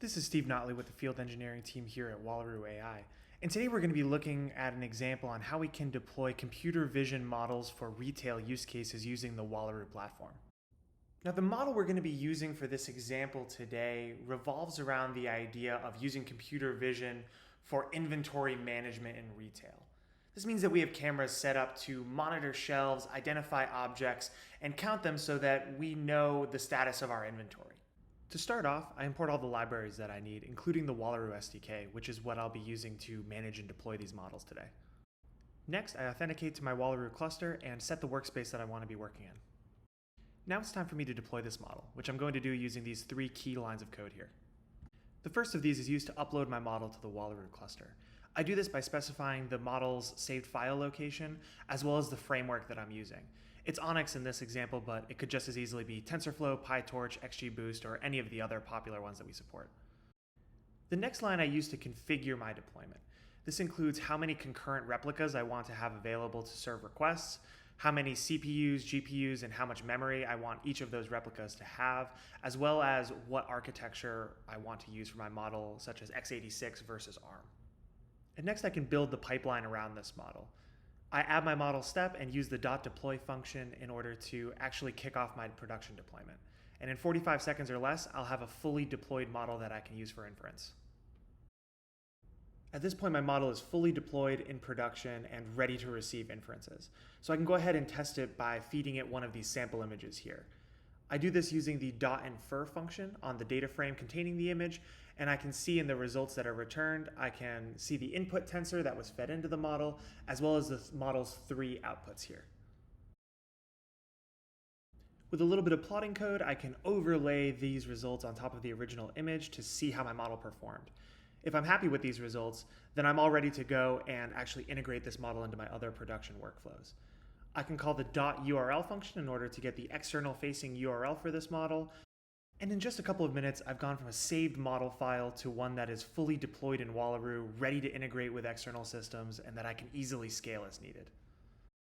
This is Steve Notley with the field engineering team here at Wallaroo AI. And today we're going to be looking at an example on how we can deploy computer vision models for retail use cases using the Wallaroo platform. Now, the model we're going to be using for this example today revolves around the idea of using computer vision for inventory management in retail. This means that we have cameras set up to monitor shelves, identify objects, and count them so that we know the status of our inventory. To start off, I import all the libraries that I need, including the Wallaroo SDK, which is what I'll be using to manage and deploy these models today. Next, I authenticate to my Wallaroo cluster and set the workspace that I want to be working in. Now it's time for me to deploy this model, which I'm going to do using these three key lines of code here. The first of these is used to upload my model to the Wallaroo cluster. I do this by specifying the model's saved file location, as well as the framework that I'm using. It's Onyx in this example, but it could just as easily be TensorFlow, PyTorch, XGBoost, or any of the other popular ones that we support. The next line I use to configure my deployment. This includes how many concurrent replicas I want to have available to serve requests, how many CPUs, GPUs, and how much memory I want each of those replicas to have, as well as what architecture I want to use for my model, such as x86 versus ARM. And next I can build the pipeline around this model. I add my model step and use the .deploy function in order to actually kick off my production deployment. And in 45 seconds or less, I'll have a fully deployed model that I can use for inference. At this point, my model is fully deployed in production and ready to receive inferences. So I can go ahead and test it by feeding it one of these sample images here. I do this using the .infer function on the data frame containing the image, and I can see in the results that are returned, I can see the input tensor that was fed into the model, as well as the model's three outputs here. With a little bit of plotting code, I can overlay these results on top of the original image to see how my model performed. If I'm happy with these results, then I'm all ready to go and actually integrate this model into my other production workflows. I can call the .url function in order to get the external facing URL for this model. And in just a couple of minutes, I've gone from a saved model file to one that is fully deployed in Wallaroo, ready to integrate with external systems, and that I can easily scale as needed.